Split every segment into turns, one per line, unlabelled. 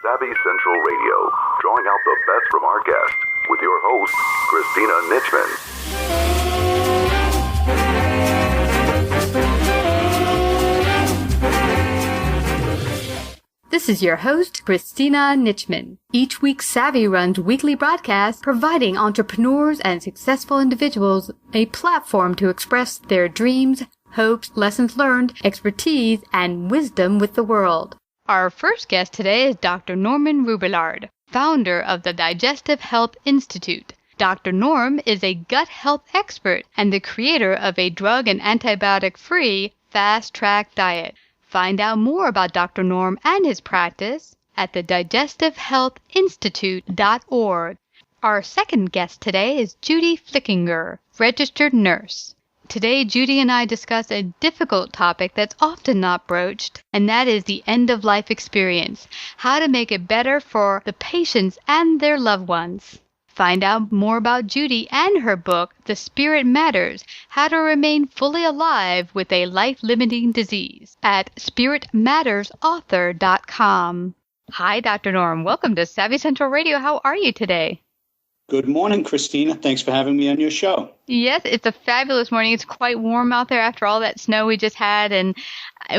Savvy Central Radio, drawing out the best from our guests with your host, Christina
Nitchman. This is your host, Christina Nitchman. Each week, Savvy runs weekly broadcasts providing entrepreneurs and successful individuals a platform to express their dreams, hopes, lessons learned, expertise, and wisdom with the world. Our first guest today is Dr. Norman Rubillard, founder of the Digestive Health Institute. Dr. Norm is a gut health expert and the creator of a drug and antibiotic-free FastTrack diet. Find out more about Dr. Norm and his practice at the digestivehealthinstitute.org. Our second guest today is Judy Flickinger, registered nurse. Today, Judy and I discuss a difficult topic that's often not broached, and that is the end-of-life experience, how to make it better for the patients and their loved ones. Find out more about Judy and her book, The Spirit Matters, How to Remain Fully Alive with a Life-Limiting Disease, at spiritmattersauthor.com. Hi, Dr. Norm. Welcome to Savvy Central Radio. How are you today?
Good morning, Christina. Thanks for having me on your show.
Yes, it's a fabulous morning. It's quite warm out there after all that snow we just had, and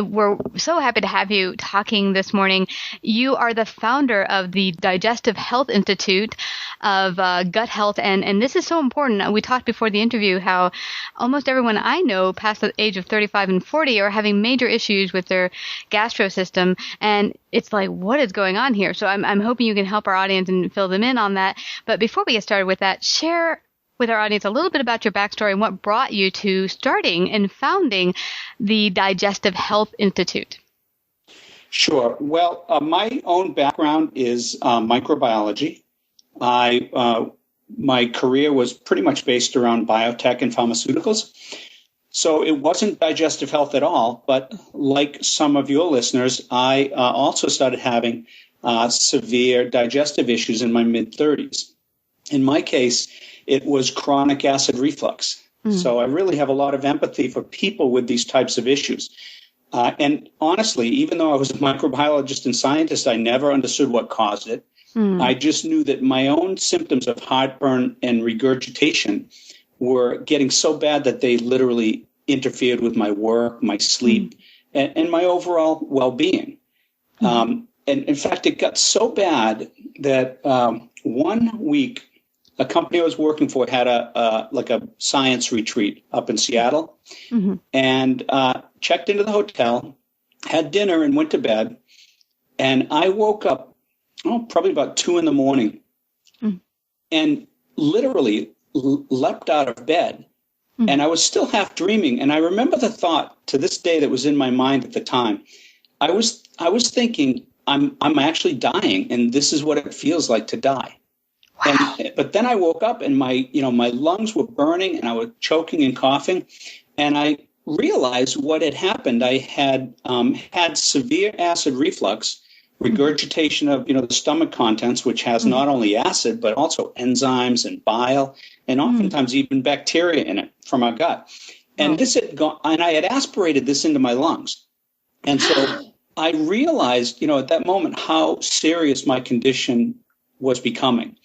we're so happy to have you talking this morning. You are the founder of the Digestive Health Institute of Gut Health, and this is so important. We talked before the interview how almost everyone I know past the age of 35 and 40 are having major issues with their gastro system, and it's like, what is going on here? So I'm hoping you can help our audience and fill them in on that. But before we get started with that, share with our audience a little bit about your backstory and what brought you to starting and founding the Digestive Health Institute.
Sure. Well, my own background is microbiology. My career was pretty much based around biotech and pharmaceuticals. So it wasn't digestive health at all. But like some of your listeners, I also started having severe digestive issues in my mid-30s. In my case, it was chronic acid reflux. So I really have a lot of empathy for people with these types of issues. And honestly, even though I was a microbiologist and scientist, I never understood what caused it. I just knew that my own symptoms of heartburn and regurgitation were getting so bad that they literally interfered with my work, my sleep, and my overall well-being. And in fact, it got so bad that 1 week, a company I was working for had a science retreat up in Seattle, and checked into the hotel, had dinner, and went to bed. And I woke up, probably about 2 a.m, and literally leapt out of bed. And I was still half dreaming. And I remember the thought to this day that was in my mind at the time. I was thinking, I'm actually dying, and this is what it feels like to die. Wow. But then I woke up and my lungs were burning and I was choking and coughing. And I realized what had happened. I had had severe acid reflux, regurgitation of, the stomach contents, which has not only acid, but also enzymes and bile, and oftentimes even bacteria in it from our gut. And this had gone, and I had aspirated this into my lungs. And so I realized, at that moment, how serious my condition was becoming.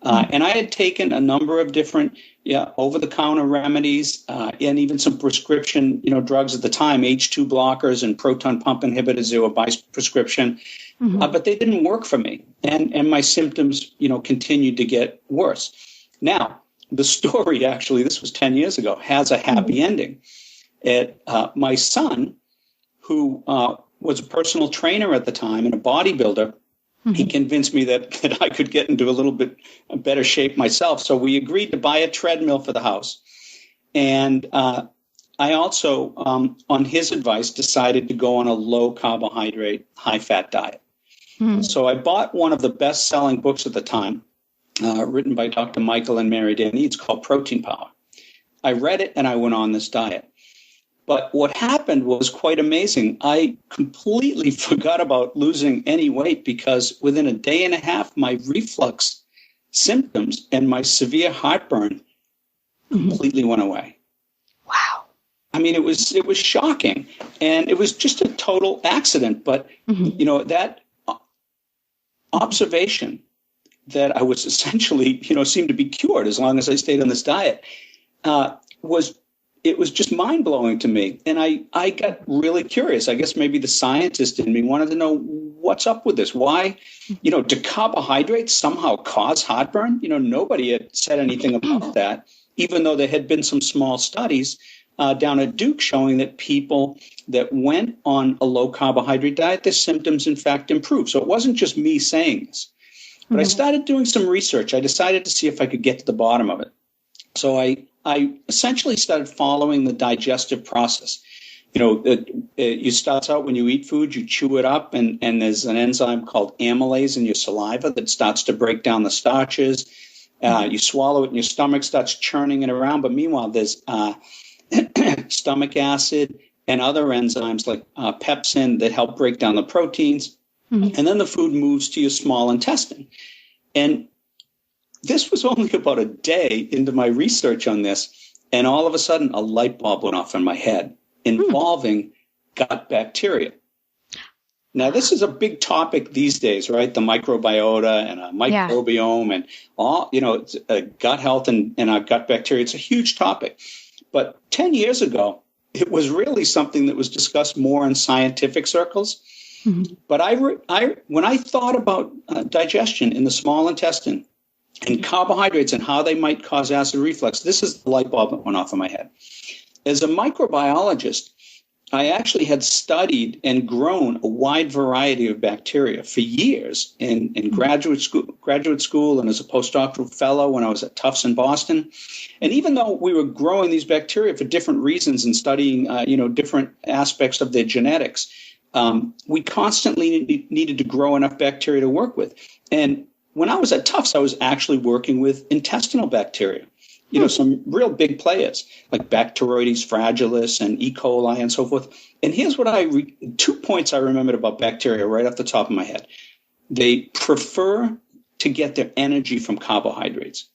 And I had taken a number of different over-the-counter remedies and even some prescription drugs at the time, H2 blockers and proton pump inhibitors. They were by prescription, but they didn't work for me. And my symptoms, continued to get worse. Now, the story, actually, this was 10 years ago, has a happy ending. My son, who was a personal trainer at the time and a bodybuilder, he convinced me that I could get into a little bit better shape myself. So we agreed to buy a treadmill for the house. And I also, on his advice, decided to go on a low-carbohydrate, high-fat diet. So I bought one of the best-selling books at the time, written by Dr. Michael and Mary Denny. It's called Protein Power. I read it, and I went on this diet. But what happened was quite amazing. I completely forgot about losing any weight because within a day and a half, my reflux symptoms and my severe heartburn completely went away.
Wow.
I mean, it was shocking. And it was just a total accident. But, that observation that I was essentially, seemed to be cured as long as I stayed on this diet, was just mind-blowing to me. And I got really curious. I guess maybe the scientist in me wanted to know what's up with this. Why, do carbohydrates somehow cause heartburn? Nobody had said anything about that, even though there had been some small studies down at Duke showing that people that went on a low-carbohydrate diet, their symptoms, in fact, improved. So it wasn't just me saying this. But I started doing some research. I decided to see if I could get to the bottom of it. So I essentially started following the digestive process. It starts out when you eat food, you chew it up, and there's an enzyme called amylase in your saliva that starts to break down the starches. You swallow it, and your stomach starts churning it around. But meanwhile, there's stomach acid and other enzymes like pepsin that help break down the proteins. And then the food moves to your small intestine. And this was only about a day into my research on this. And all of a sudden, a light bulb went off in my head involving gut bacteria. Now, this is a big topic these days, right? The microbiota and a microbiome and all, it's, gut health and our gut bacteria. It's a huge topic. But 10 years ago, it was really something that was discussed more in scientific circles. But when I thought about digestion in the small intestine and carbohydrates and how they might cause acid reflux, this is the light bulb that went off in my head. As a microbiologist, I actually had studied and grown a wide variety of bacteria for years in graduate school and as a postdoctoral fellow when I was at Tufts in Boston. And even though we were growing these bacteria for different reasons and studying, different aspects of their genetics, we constantly needed to grow enough bacteria to work with. And when I was at Tufts, I was actually working with intestinal bacteria, some real big players like Bacteroides fragilis and E. coli and so forth. And here's what 2 points I remembered about bacteria right off the top of my head. They prefer to get their energy from carbohydrates.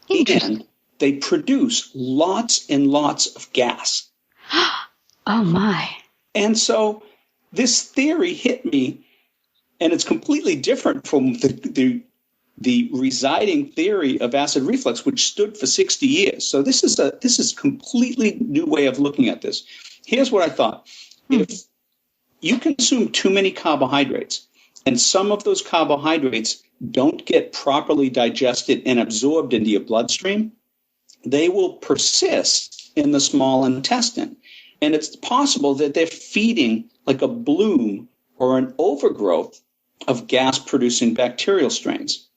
And they produce lots and lots of gas.
Oh, my.
And so this theory hit me, and it's completely different from the residing theory of acid reflux, which stood for 60 years. So this is completely new way of looking at this. Here's what I thought. If you consume too many carbohydrates, and some of those carbohydrates don't get properly digested and absorbed into your bloodstream, they will persist in the small intestine. And it's possible that they're feeding like a bloom or an overgrowth of gas-producing bacterial strains.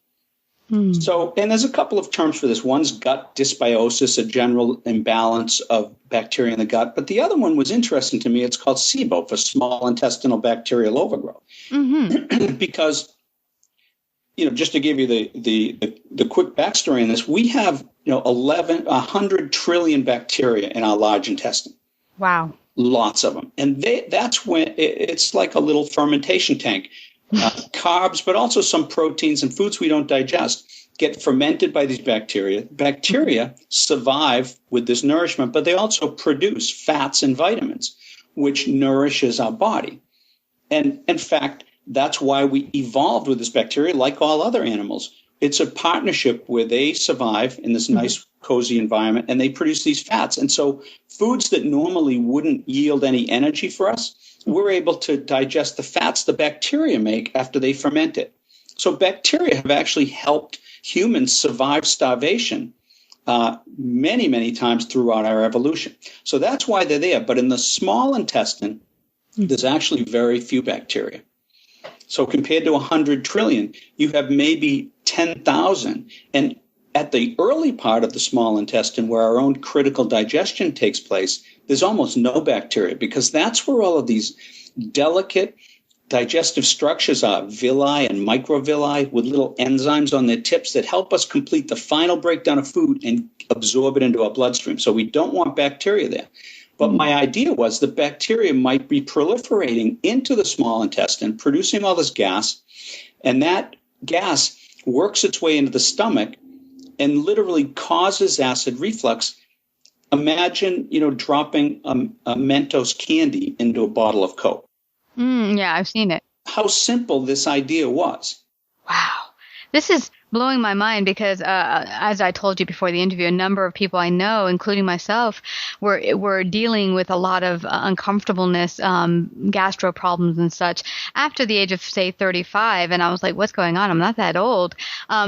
So, and there's a couple of terms for this. One's gut dysbiosis, a general imbalance of bacteria in the gut. But the other one was interesting to me. It's called Sibo, for small intestinal bacterial overgrowth. Because, just to give you the quick backstory on this, we have 100 trillion bacteria in our large intestine.
Wow.
Lots of them. And that's when it's like a little fermentation tank. Carbs, but also some proteins and foods we don't digest get fermented by these bacteria. Bacteria survive with this nourishment, but they also produce fats and vitamins, which nourishes our body. And in fact, that's why we evolved with this bacteria like all other animals. It's a partnership where they survive in this nice, cozy environment, and they produce these fats. And so foods that normally wouldn't yield any energy for us, we're able to digest the fats the bacteria make after they ferment it. So bacteria have actually helped humans survive starvation many, many times throughout our evolution. So that's why they're there. But in the small intestine, there's actually very few bacteria. So compared to 100 trillion, you have maybe 10,000. And at the early part of the small intestine, where our own critical digestion takes place, there's almost no bacteria, because that's where all of these delicate digestive structures are, villi and microvilli with little enzymes on their tips that help us complete the final breakdown of food and absorb it into our bloodstream. So we don't want bacteria there. But my idea was the bacteria might be proliferating into the small intestine, producing all this gas, and that gas works its way into the stomach and literally causes acid reflux. Imagine, dropping a Mentos candy into a bottle of Coke.
Yeah, I've seen it.
How simple this idea was.
This is blowing my mind because, as I told you before the interview, a number of people I know, including myself, were dealing with a lot of uncomfortableness, gastro problems and such after the age of, say, 35. And I was like, what's going on? I'm not that old.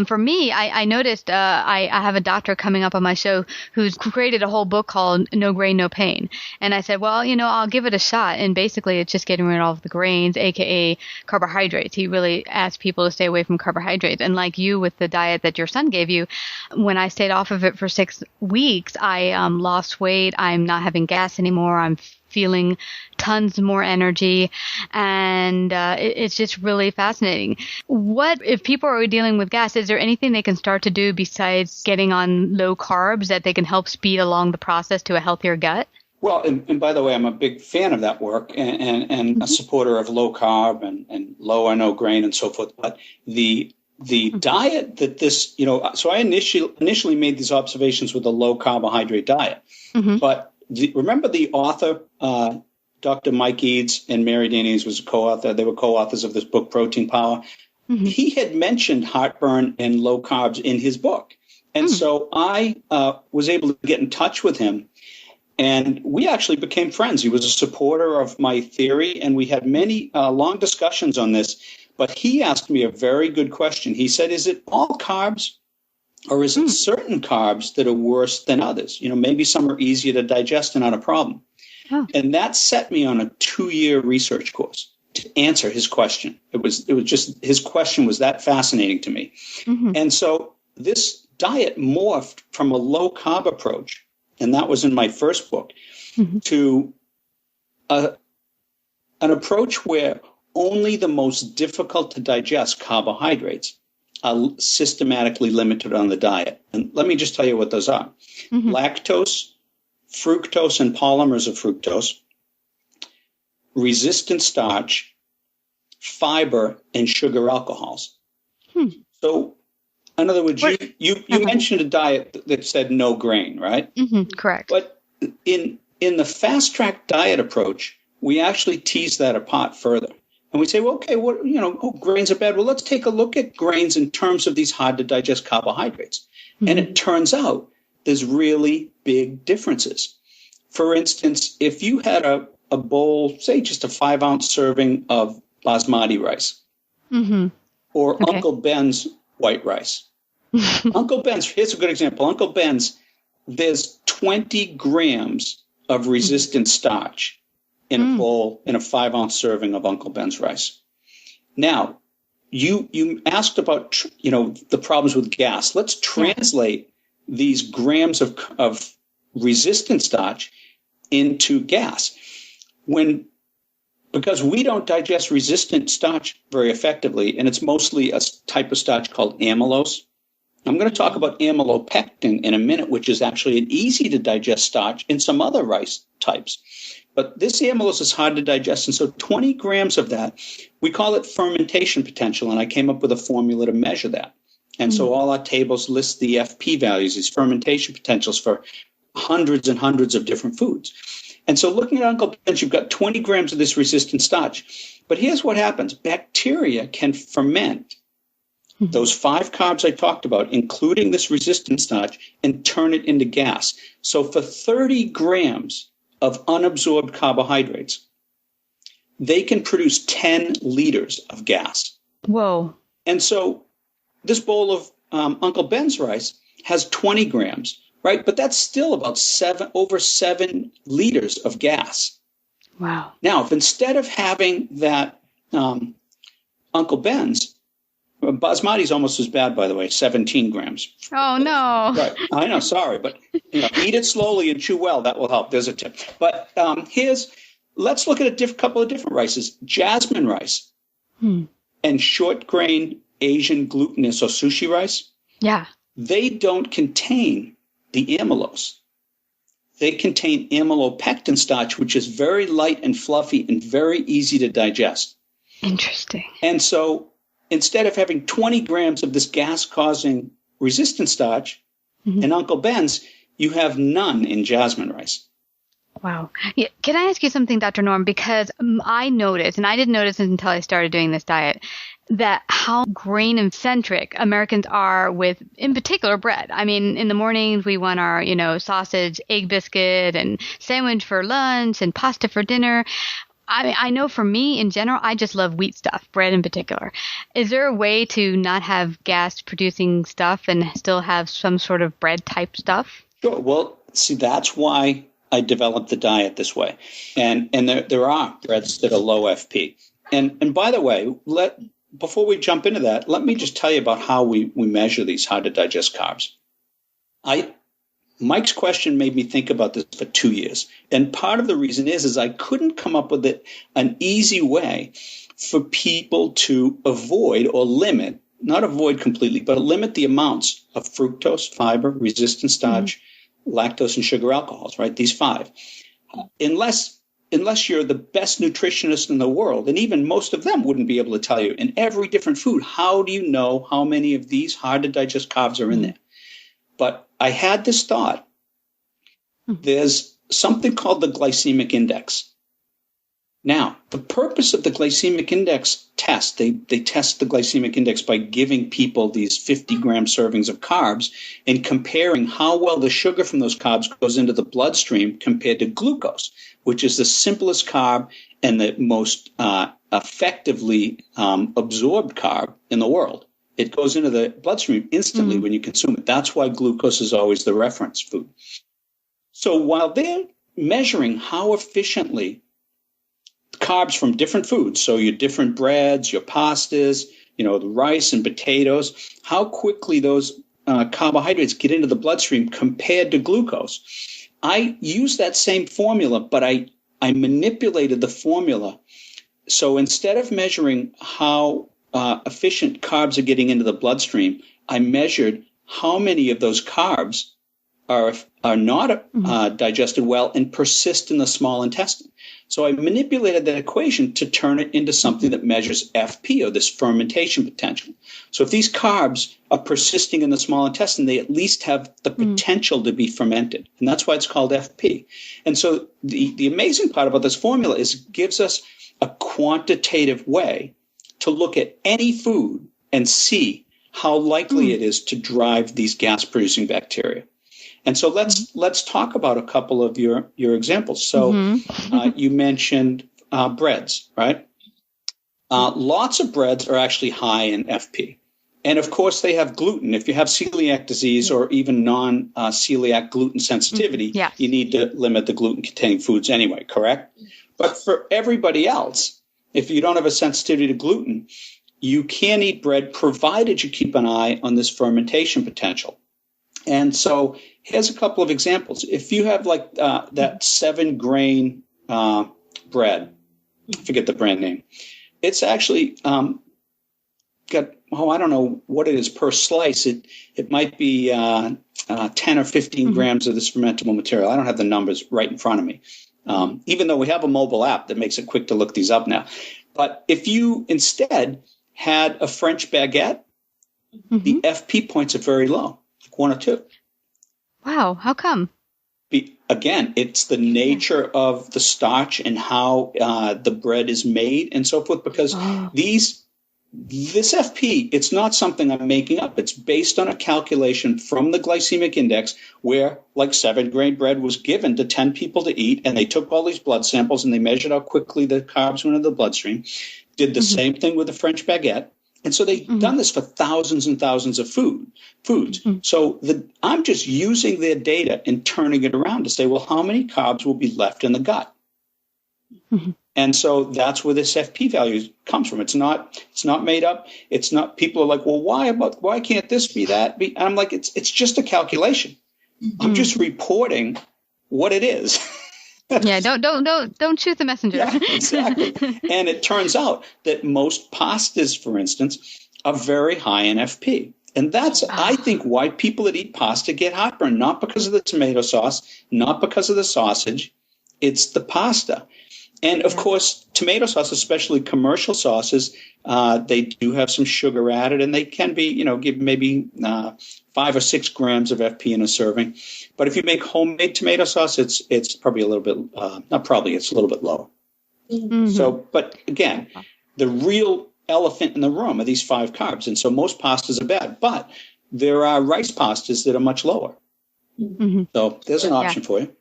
For me, I noticed I have a doctor coming up on my show who's created a whole book called No Grain, No Pain. And I said, well, I'll give it a shot. And basically, it's just getting rid of all of the grains, aka carbohydrates. He really asked people to stay away from carbohydrates. And like you with the diet that your son gave you, when I stayed off of it for 6 weeks, I lost weight. I'm not having gas anymore. I'm feeling tons more energy. And it's just really fascinating. What if people are dealing with gas? Is there anything they can start to do besides getting on low carbs that they can help speed along the process to a healthier gut?
Well, and by the way, I'm a big fan of that work and a supporter of low carb and low or no grain and so forth. But the diet that this, so I initially made these observations with a low carbohydrate diet. But remember the author, Dr. Mike Eads and Mary Daniels was a co-author. They were co-authors of this book, Protein Power. He had mentioned heartburn and low carbs in his book. And so I was able to get in touch with him. And we actually became friends. He was a supporter of my theory, and we had many long discussions on this. But he asked me a very good question. He said, is it all carbs, or is it certain carbs that are worse than others? Maybe some are easier to digest and not a problem. And that set me on a 2-year research course to answer his question. It was just, his question was that fascinating to me. And so this diet morphed from a low carb approach, and that was in my first book, to an approach where only the most difficult to digest carbohydrates are systematically limited on the diet. And let me just tell you what those are. Lactose, fructose and polymers of fructose, resistant starch, fiber, and sugar alcohols. So, in other words, you mentioned a diet that said no grain, right?
Correct.
But in the FastTrack diet approach, we actually tease that apart further. And we say, well, okay, grains are bad. Well, let's take a look at grains in terms of these hard to digest carbohydrates. And it turns out there's really big differences. For instance, if you had a bowl, say just a 5-ounce serving of basmati rice, or Uncle Ben's white rice. Uncle Ben's, here's a good example. Uncle Ben's, there's 20 grams of resistant starch in a bowl, in a 5-ounce serving of Uncle Ben's rice. Now, you asked about, the problems with gas. Let's translate these grams of resistant starch into gas. Because we don't digest resistant starch very effectively, and it's mostly a type of starch called amylose. I'm going to talk about amylopectin in a minute, which is actually an easy to digest starch in some other rice types. But this amylose is hard to digest, and so 20 grams of that, we call it fermentation potential, and I came up with a formula to measure that. And so all our tables list the FP values, these fermentation potentials for hundreds and hundreds of different foods. And so looking at Uncle Ben's, you've got 20 grams of this resistant starch. But here's what happens. Bacteria can ferment those 5 carbs I talked about, including this resistant starch, and turn it into gas. So for 30 grams of unabsorbed carbohydrates, they can produce 10 liters of gas.
Whoa.
And so this bowl of Uncle Ben's rice has 20 grams. Right, but that's still about over 7 liters of gas.
Wow.
Now, if instead of having that Uncle Ben's, basmati is almost as bad, by the way, 17 grams.
Oh, no.
Right. I know, sorry, but eat it slowly and chew well. That will help. There's a tip. But let's look at a couple of different rices. Jasmine rice and short grain Asian glutinous or sushi rice.
Yeah.
They don't contain the amylose. They contain amylopectin starch, which is very light and fluffy and very easy to digest.
Interesting.
And so instead of having 20 grams of this gas-causing resistant starch in Uncle Ben's, you have none in jasmine rice.
Wow. Yeah. Can I ask you something, Dr. Norm? Because I noticed, and I didn't notice it until I started doing this diet, that how grain-centric Americans are with, in particular, bread. I mean, in the mornings, we want our, sausage, egg biscuit, and sandwich for lunch, and pasta for dinner. I know for me, in general, I just love wheat stuff, bread in particular. Is there a way to not have gas-producing stuff and still have some sort of bread-type stuff?
Sure. Well, see, that's why I developed the diet this way. And there are breads that are low FP. And by the way, before we jump into that, let me just tell you about how we measure these hard-to-digest carbs. Mike's question made me think about this for 2 years. And part of the reason is I couldn't come up with an easy way for people to avoid or limit, not avoid completely, but limit the amounts of fructose, fiber, resistant starch, lactose, and sugar alcohols, right? These 5. Unless you're the best nutritionist in the world, and even most of them wouldn't be able to tell you in every different food, how do you know how many of these hard-to-digest carbs are in there? But I had this thought. There's something called the glycemic index. Now, the purpose of the glycemic index test, they test the glycemic index by giving people these 50-gram servings of carbs and comparing how well the sugar from those carbs goes into the bloodstream compared to glucose, which is the simplest carb and the most effectively absorbed carb in the world. It goes into the bloodstream instantly when you consume it. That's why glucose is always the reference food. So while they're measuring how efficiently carbs from different foods, so your different breads, your pastas, the rice and potatoes, how quickly those carbohydrates get into the bloodstream compared to glucose, I use that same formula, but I manipulated the formula. So instead of measuring how efficient carbs are getting into the bloodstream, I measured how many of those carbs are not digested well and persist in the small intestine. So I manipulated that equation to turn it into something that measures FP, or this fermentation potential. So if these carbs are persisting in the small intestine, they at least have the potential to be fermented. And that's why it's called FP. And so the amazing part about this formula is it gives us a quantitative way to look at any food and see how likely it is to drive these gas-producing bacteria. And so let's talk about a couple of your examples. So you mentioned breads, right? Lots of breads are actually high in FP. And of course, they have gluten. If you have celiac disease or even non-celiac gluten sensitivity, you need to limit the gluten-containing foods anyway, correct? But for everybody else, if you don't have a sensitivity to gluten, you can eat bread provided you keep an eye on this fermentation potential. And so here's a couple of examples. If you have like that 7-grain bread, I forget the brand name, it's actually got, I don't know what it is per slice. It might be 10 or 15 grams of this fermentable material. I don't have the numbers right in front of me, even though we have a mobile app that makes it quick to look these up now. But if you instead had a French baguette, the FP points are very low, like 1 or 2.
Wow, how come?
Again, it's the nature of the starch and how the bread is made and so forth, because this FP, it's not something I'm making up. It's based on a calculation from the glycemic index where like 7-grain bread was given to 10 people to eat, and they took all these blood samples and they measured how quickly the carbs went into the bloodstream, did the same thing with the French baguette. And so they've done this for thousands and thousands of foods. So I'm just using their data and turning it around to say, well, how many carbs will be left in the gut? And so that's where this FP value comes from. It's not made up. It's not, people are like, well, why can't this be that? And I'm like, it's just a calculation. I'm just reporting what it is.
Yeah, don't shoot the messenger.
Yeah, exactly. And it turns out that most pastas, for instance, are very high in FP. And that's, I think, why people that eat pasta get heartburn, not because of the tomato sauce, not because of the sausage. It's the pasta. And, of course, tomato sauce, especially commercial sauces, they do have some sugar added, and they can be, give maybe 5 or 6 grams of FP in a serving. But if you make homemade tomato sauce, it's probably a little bit, it's a little bit lower. So, but again, the real elephant in the room are these 5 carbs. And so most pastas are bad, but there are rice pastas that are much lower. Mm-hmm. So there's an option for you.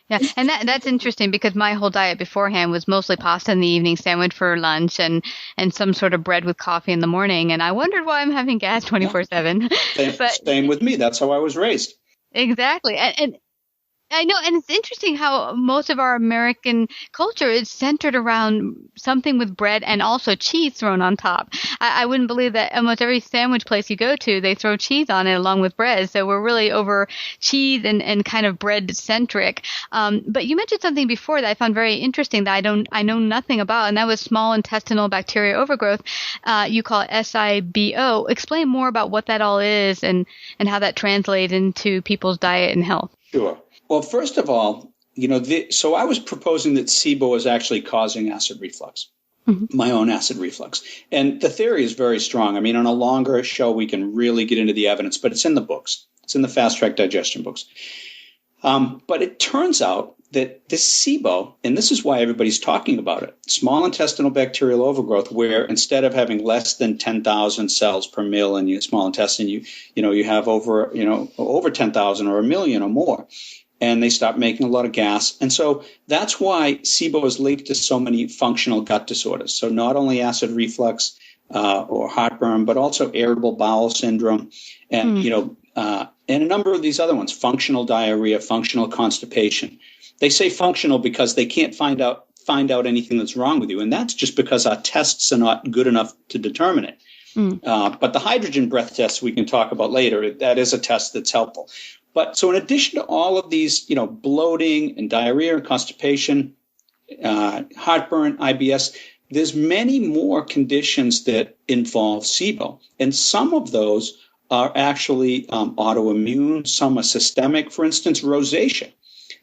Yeah, and that's interesting because my whole diet beforehand was mostly pasta in the evening, sandwich for lunch, and some sort of bread with coffee in the morning. And I wondered why I'm having gas 24/7.
Same with me. That's how I was raised.
Exactly. And I know, and it's interesting how most of our American culture is centered around something with bread and also cheese thrown on top. I wouldn't believe that almost every sandwich place you go to, they throw cheese on it along with bread. So we're really over cheese and kind of bread centric. But you mentioned something before that I found very interesting that I know nothing about, and that was small intestinal bacteria overgrowth. You call it SIBO. Explain more about what that all is and how that translates into people's diet and health.
Sure. Well, first of all, so I was proposing that Sibo is actually causing acid reflux, my own acid reflux. And the theory is very strong. I mean, on a longer show, we can really get into the evidence, but it's in the books. It's in the FastTrack digestion books. But it turns out that this Sibo, and this is why everybody's talking about it, small intestinal bacterial overgrowth, where instead of having less than 10,000 cells per mil in your small intestine, you have over 10,000 or a million or more. And they stop making a lot of gas. And so that's why Sibo is linked to so many functional gut disorders. So not only acid reflux or heartburn, but also irritable bowel syndrome and, and a number of these other ones, functional diarrhea, functional constipation. They say functional because they can't find out anything that's wrong with you. And that's just because our tests are not good enough to determine it. But the hydrogen breath test we can talk about later, that is a test that's helpful. But so in addition to all of these, bloating and diarrhea and constipation, heartburn, IBS, there's many more conditions that involve Sibo. And some of those are actually autoimmune. Some are systemic. For instance, rosacea.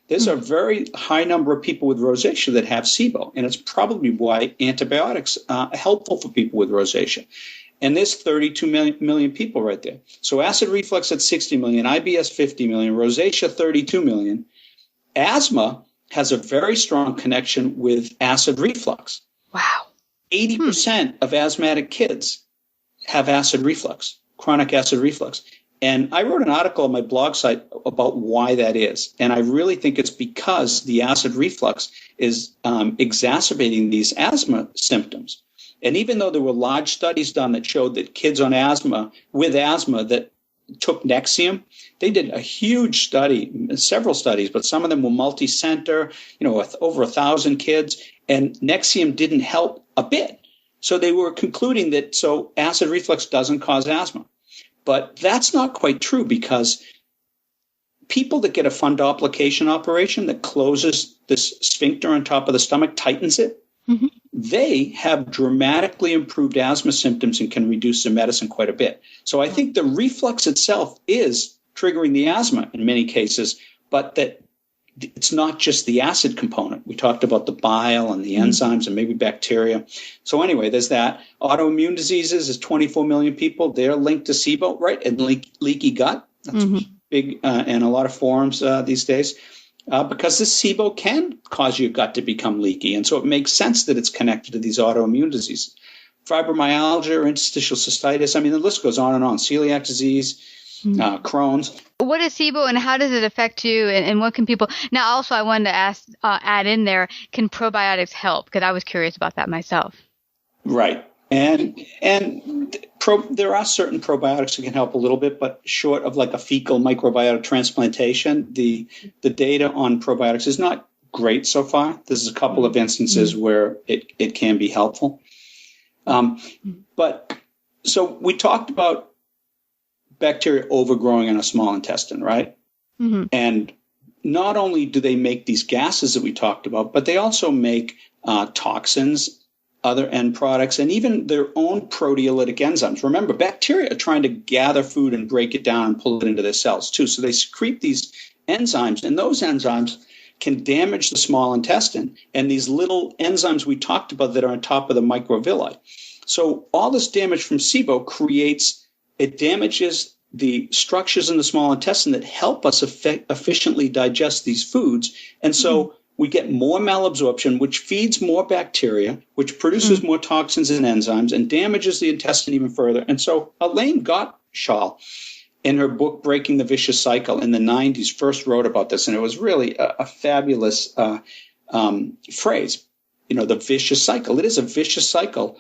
There's a very high number of people with rosacea that have Sibo. And it's probably why antibiotics are helpful for people with rosacea. And there's 32 million people right there. So acid reflux at 60 million, IBS 50 million, rosacea 32 million. Asthma has a very strong connection with acid reflux.
Wow.
80% of asthmatic kids have acid reflux, chronic acid reflux. And I wrote an article on my blog site about why that is. And I really think it's because the acid reflux is exacerbating these asthma symptoms. And even though there were large studies done that showed that kids on asthma that took Nexium, they did a huge study, several studies, but some of them were multi-center, with over 1,000 kids, and Nexium didn't help a bit. So they were concluding that acid reflux doesn't cause asthma. But that's not quite true because people that get a fundoplication operation that closes this sphincter on top of the stomach, tightens it, they have dramatically improved asthma symptoms and can reduce their medicine quite a bit. So I think the reflux itself is triggering the asthma in many cases, but that it's not just the acid component. We talked about the bile and the enzymes and maybe bacteria. So anyway, there's that. Autoimmune diseases is 24 million people. They're linked to Sibo, right? And leaky gut. That's big in a lot of forums these days. Because this Sibo can cause your gut to become leaky. And so it makes sense that it's connected to these autoimmune diseases. Fibromyalgia, interstitial cystitis, the list goes on and on. Celiac disease, Crohn's.
What is Sibo and how does it affect you and what can people... Now, also, I wanted to add in there, can probiotics help? Because I was curious about that myself.
Right. And there are certain probiotics that can help a little bit, but short of like a fecal microbiota transplantation, the data on probiotics is not great so far. There's a couple of instances where it can be helpful. But so we talked about bacteria overgrowing in a small intestine, right? And not only do they make these gases that we talked about, but they also make toxins, other end products, and even their own proteolytic enzymes. Remember, bacteria are trying to gather food and break it down and pull it into their cells too. So they secrete these enzymes, and those enzymes can damage the small intestine and these little enzymes we talked about that are on top of the microvilli. So all this damage from Sibo damages the structures in the small intestine that help us efficiently digest these foods. And so we get more malabsorption, which feeds more bacteria, which produces more toxins and enzymes and damages the intestine even further. And so Elaine Gottschall, in her book, Breaking the Vicious Cycle, in the 90s, first wrote about this. And it was really a fabulous phrase, the vicious cycle. It is a vicious cycle.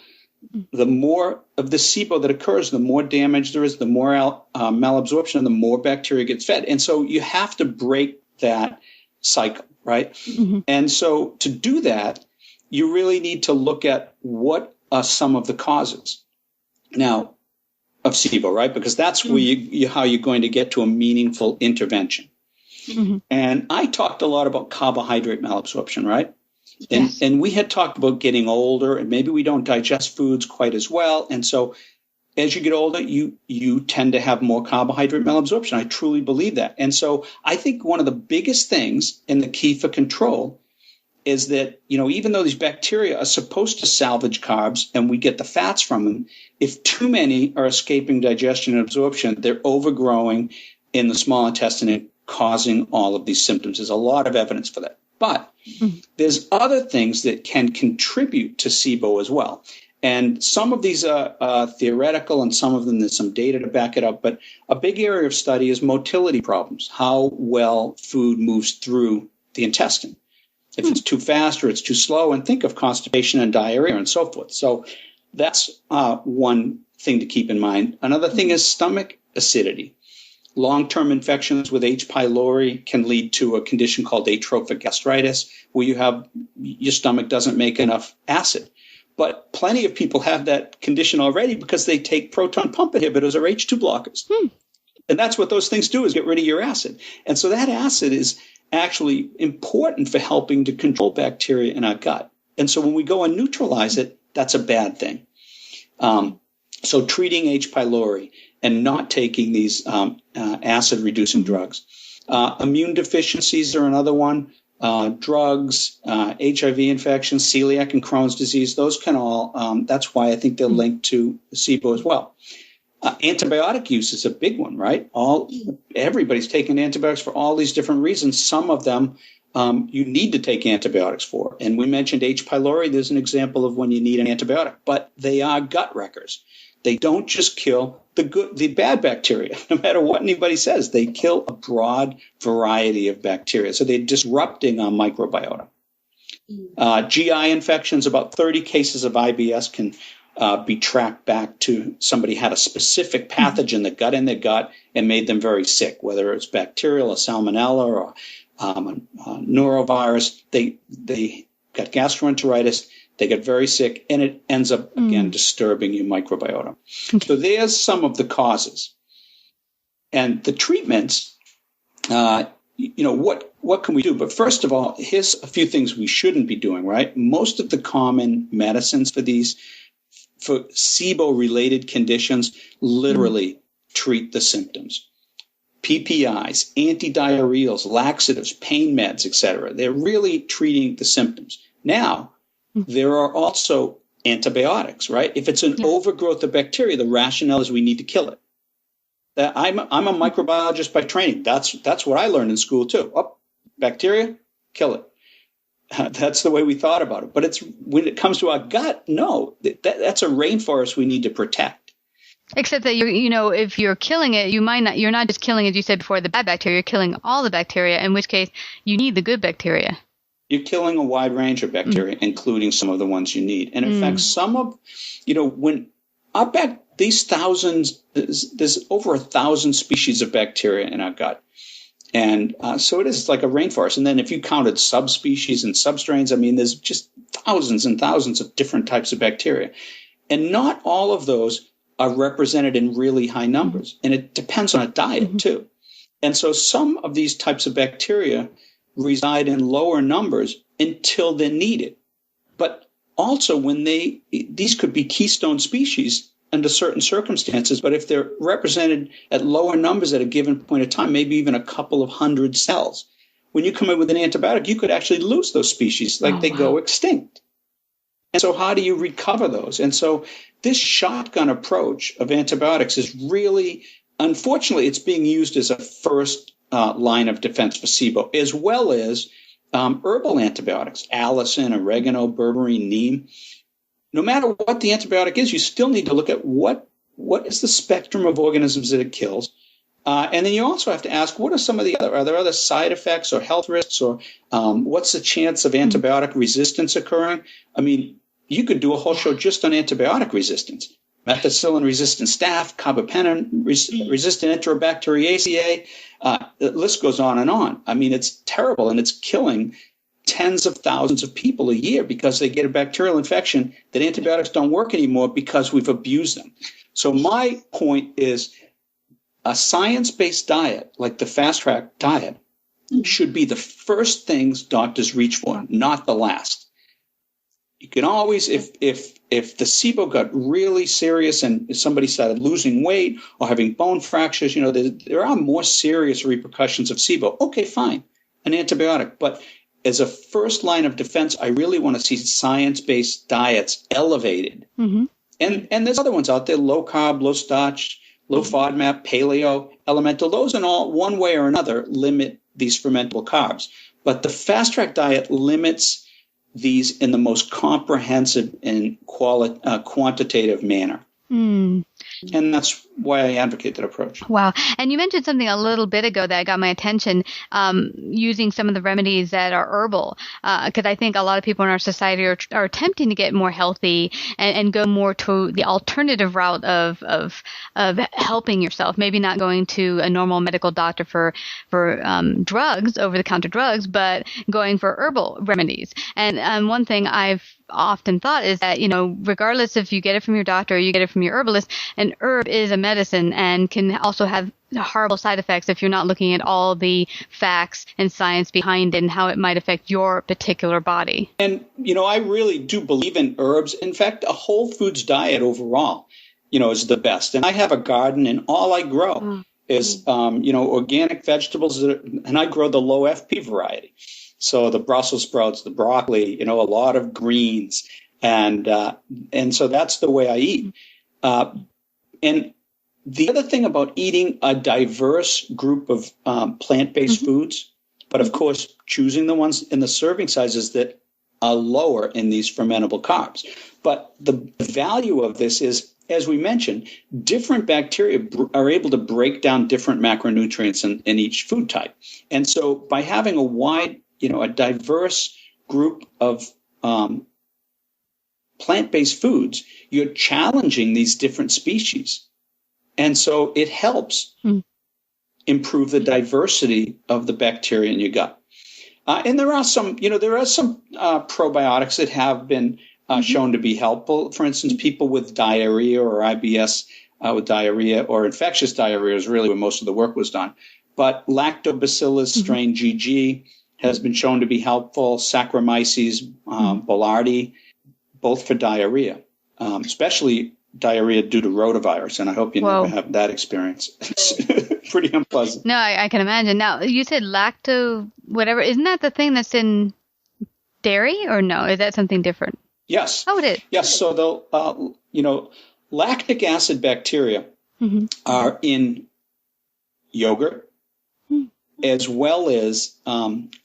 The more of the Sibo that occurs, the more damage there is, the more malabsorption, and the more bacteria gets fed. And so you have to break that cycle, right? And so to do that, you really need to look at what are some of the causes now of Sibo, right? Because that's where how you're going to get to a meaningful intervention. And I talked a lot about carbohydrate malabsorption, right? And we had talked about getting older, and maybe we don't digest foods quite as well. And so as you get older, you tend to have more carbohydrate malabsorption. I truly believe that. And so I think one of the biggest things and the key for control is that, even though these bacteria are supposed to salvage carbs and we get the fats from them, if too many are escaping digestion and absorption, they're overgrowing in the small intestine and causing all of these symptoms. There's a lot of evidence for that. But there's other things that can contribute to Sibo as well. And some of these are theoretical, and some of them there's some data to back it up. But a big area of study is motility problems, how well food moves through the intestine. If it's too fast or it's too slow, and think of constipation and diarrhea and so forth. So that's one thing to keep in mind. Another thing is stomach acidity. Long-term infections with H. pylori can lead to a condition called atrophic gastritis, where your stomach doesn't make enough acid. But plenty of people have that condition already because they take proton pump inhibitors or H2 blockers. And that's what those things do, is get rid of your acid. And so that acid is actually important for helping to control bacteria in our gut. And so when we go and neutralize it, that's a bad thing. So treating H. pylori and not taking these acid-reducing drugs. Immune deficiencies are another one. Drugs, HIV infections, celiac and Crohn's disease, those can all, that's why I think they're linked to Sibo as well. Antibiotic use is a big one, right? Everybody's taking antibiotics for all these different reasons. Some of them you need to take antibiotics for. And we mentioned H. pylori. There's an example of when you need an antibiotic, but they are gut wreckers. They don't just kill the bad bacteria, no matter what anybody says. They kill a broad variety of bacteria. So they're disrupting our microbiota. GI infections, about 30 cases of IBS can be tracked back to somebody had a specific pathogen that got in their gut and made them very sick, whether it's bacterial or salmonella or a norovirus. They got gastroenteritis. They get very sick, and it ends up, again, disturbing your microbiota. So there's some of the causes. And the treatments, what can we do? But first of all, here's a few things we shouldn't be doing, right? Most of the common medicines for SIBO-related conditions literally treat the symptoms. PPIs, antidiarrheals, laxatives, pain meds, etc. They're really treating the symptoms. Now, there are also antibiotics, right? If it's an overgrowth of bacteria, the rationale is we need to kill it. I'm a microbiologist by training. That's what I learned in school too. Bacteria, kill it. That's the way we thought about it. But when it comes to our gut, no, that's a rainforest we need to protect.
Except that if you're killing it, you're not just killing, as you said before, the bad bacteria. You're killing all the bacteria. In which case, you need the good bacteria.
You're killing a wide range of bacteria, including some of the ones you need. And in fact, some of, when these thousands, there's over 1,000 species of bacteria in our gut. And so it's like a rainforest. And then if you counted subspecies and substrains, there's just thousands and thousands of different types of bacteria. And not all of those are represented in really high numbers. And it depends on a diet, too. And so some of these types of bacteria reside in lower numbers until they're needed. But also these could be keystone species under certain circumstances, but if they're represented at lower numbers at a given point of time, maybe even a couple of hundred cells, when you come in with an antibiotic, you could actually lose those species, go extinct. And so how do you recover those? And so this shotgun approach of antibiotics is really, unfortunately, it's being used as a first line of defense for Sibo, as well as herbal antibiotics, allicin, oregano, berberine, neem. No matter what the antibiotic is, you still need to look at what is the spectrum of organisms that it kills. And then you also have to ask, what are some of are there other side effects or health risks, or what's the chance of antibiotic resistance occurring? I mean, you could do a whole show just on antibiotic resistance. Methicillin-resistant staph, carbapenem-resistant Enterobacteriaceae. The list goes on and on. I mean, it's terrible, and it's killing tens of thousands of people a year because they get a bacterial infection that antibiotics don't work anymore because we've abused them. So my point is a science-based diet, like the FastTrack diet, should be the first things doctors reach for, not the last. You can always, if the Sibo got really serious and somebody started losing weight or having bone fractures, there are more serious repercussions of Sibo. Okay, fine, an antibiotic. But as a first line of defense, I really want to see science-based diets elevated. Mm-hmm. And there's other ones out there, low carb, low starch, low FODMAP, paleo, elemental. Those in all, one way or another, limit these fermentable carbs. But the FastTrack diet limits these in the most comprehensive and quantitative manner. Mm. And that's why I advocate that approach.
Wow. And you mentioned something a little bit ago that got my attention, using some of the remedies that are herbal, because I think a lot of people in our society are attempting to get more healthy and go more to the alternative route of helping yourself, maybe not going to a normal medical doctor for drugs, over-the-counter drugs, but going for herbal remedies. And one thing I've often thought is that, regardless if you get it from your doctor or you get it from your herbalist, an herb is a medicine and can also have horrible side effects if you're not looking at all the facts and science behind it and how it might affect your particular body.
And, I really do believe in herbs. In fact, a whole foods diet overall, is the best. And I have a garden, and all I grow is, organic vegetables, and I grow the low FP variety. So the Brussels sprouts, the broccoli, a lot of greens. And so that's the way I eat. And the other thing about eating a diverse group of plant-based foods, but of course choosing the ones in the serving sizes that are lower in these fermentable carbs. But the value of this is, as we mentioned, different bacteria are able to break down different macronutrients in each food type. And so by having a diverse group of plant-based foods, you're challenging these different species. And so it helps improve the diversity of the bacteria in your gut. And there are some probiotics that have been shown to be helpful. For instance, people with diarrhea or IBS with diarrhea or infectious diarrhea is really where most of the work was done. But Lactobacillus strain GG has been shown to be helpful. Saccharomyces boulardii, both for diarrhea, especially diarrhea due to rotavirus. And I hope you never have that experience. It's pretty unpleasant.
No, I can imagine. Now, you said lacto whatever. Isn't that the thing that's in dairy, or no? Is that something different?
Yes.
Oh, it is.
Yes. So lactic acid bacteria are in yogurt as well as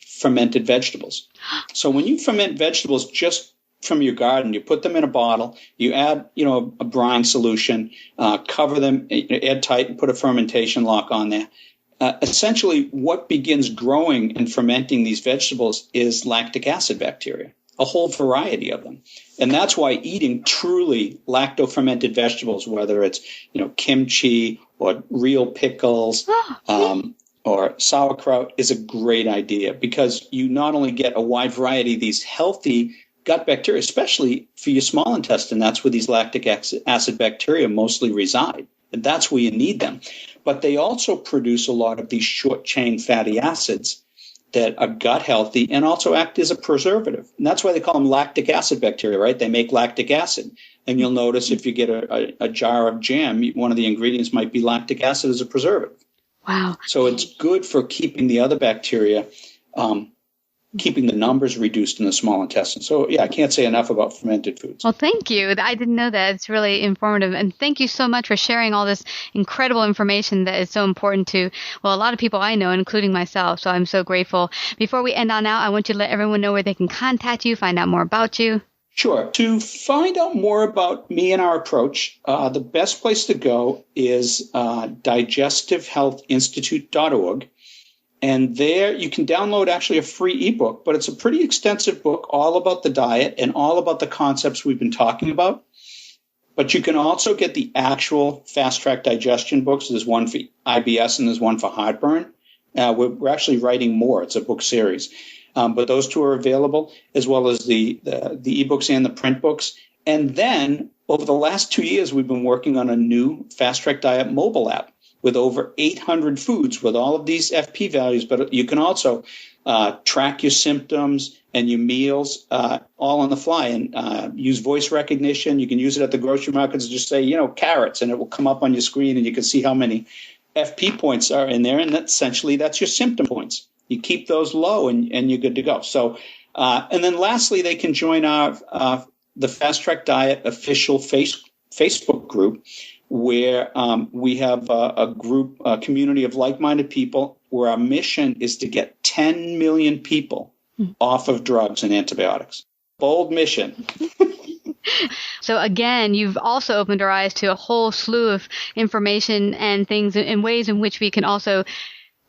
fermented vegetables. So when you ferment vegetables just from your garden, you put them in a bottle, you add, a brine solution, cover them, add tight, and put a fermentation lock on there. Essentially, what begins growing and fermenting these vegetables is lactic acid bacteria, a whole variety of them. And that's why eating truly lacto-fermented vegetables, whether it's, kimchi or real pickles, or sauerkraut, is a great idea, because you not only get a wide variety of these healthy gut bacteria, especially for your small intestine. That's where these lactic acid bacteria mostly reside, and that's where you need them. But they also produce a lot of these short-chain fatty acids that are gut healthy and also act as a preservative. And that's why they call them lactic acid bacteria, right? They make lactic acid. And you'll notice if you get a jar of jam, one of the ingredients might be lactic acid as a preservative.
Wow.
So it's good for keeping the other bacteria keeping the numbers reduced in the small intestine. So, yeah, I can't say enough about fermented foods.
Well, thank you. I didn't know that. It's really informative. And thank you so much for sharing all this incredible information that is so important to, well, a lot of people I know, including myself. So I'm so grateful. Before we end on out, I want you to let everyone know where they can contact you, find out more about you.
Sure. To find out more about me and our approach, the best place to go is digestivehealthinstitute.org. And there you can download actually a free ebook, but it's a pretty extensive book all about the diet and all about the concepts we've been talking about. But you can also get the actual FastTrack digestion books. There's one for IBS and there's one for heartburn. We're actually writing more. It's a book series. But those two are available, as well as the ebooks and the print books. And then over the last 2 years, we've been working on a new FastTrack Diet mobile app with over 800 foods with all of these FP values. But you can also track your symptoms and your meals all on the fly and use voice recognition. You can use it at the grocery markets and just say, carrots, and it will come up on your screen and you can see how many FP points are in there. And that's your symptom points. You keep those low and you're good to go. So, and then lastly, they can join the FastTrack Diet official Facebook group, where we have a community of like-minded people where our mission is to get 10 million people off of drugs and antibiotics. Bold mission.
So again, you've also opened our eyes to a whole slew of information and things and ways in which we can also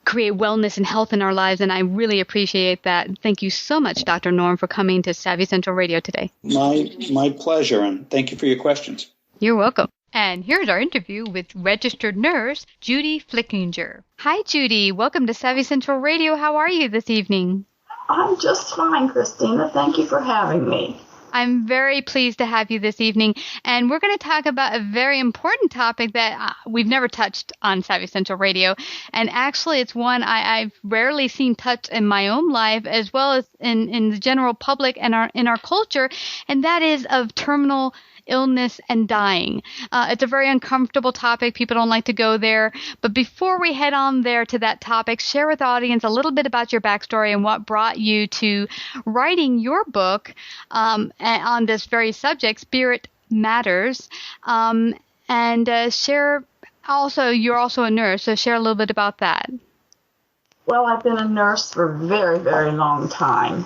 create wellness and health in our lives, and I really appreciate that. Thank you so much, Dr. Norm, for coming to Savvy Central Radio today.
My pleasure, and thank you for your questions.
You're welcome. And here's our interview with registered nurse Judy Flickinger. Hi, Judy. Welcome to Savvy Central Radio. How are you this evening?
I'm just fine, Christina. Thank you for having me.
I'm very pleased to have you this evening, and we're going to talk about a very important topic that we've never touched on Savvy Central Radio, and actually it's one I've rarely seen touched in my own life as well as in the general public and in our culture, and that is of terminal illness and dying. It's a very uncomfortable topic. People don't like to go there. But before we head on there to that topic, share with the audience a little bit about your backstory and what brought you to writing your book on this very subject, Spirit Matters. And share also, you're also a nurse, so share a little bit about that.
Well, I've been a nurse for a very, very long time.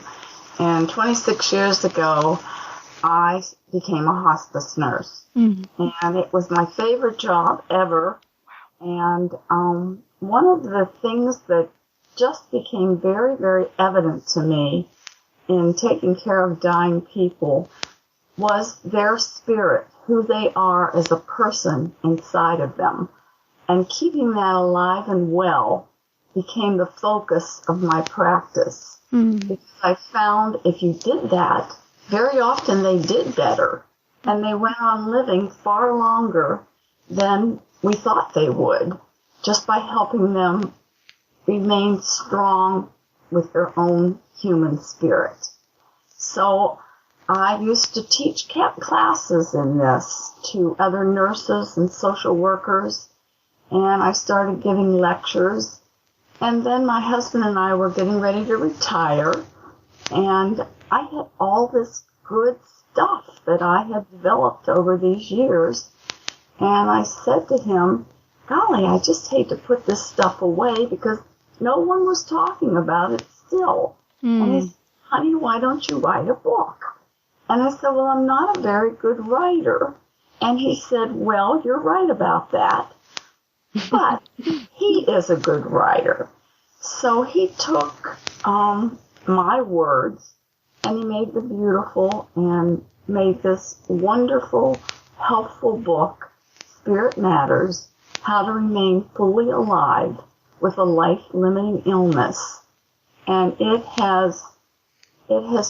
And 26 years ago, I became a hospice nurse. Mm-hmm. And it was my favorite job ever. And one of the things that just became very, very evident to me in taking care of dying people was their spirit, who they are as a person inside of them. And keeping that alive and well became the focus of my practice. Mm-hmm. Because I found if you did that, very often they did better, and they went on living far longer than we thought they would, just by helping them remain strong with their own human spirit. So I used to teach classes in this to other nurses and social workers, and I started giving lectures, and then my husband and I were getting ready to retire, and I had all this good stuff that I had developed over these years, and I said to him, golly, I just hate to put this stuff away because no one was talking about it still. And he said, honey, why don't you write a book? And I said, well, I'm not a very good writer. And he said, well, you're right about that, but he is a good writer. So he took my words, and he made them beautiful and made this wonderful, helpful book, Spirit Matters, How to Remain Fully Alive with a Life-Limiting Illness. And it has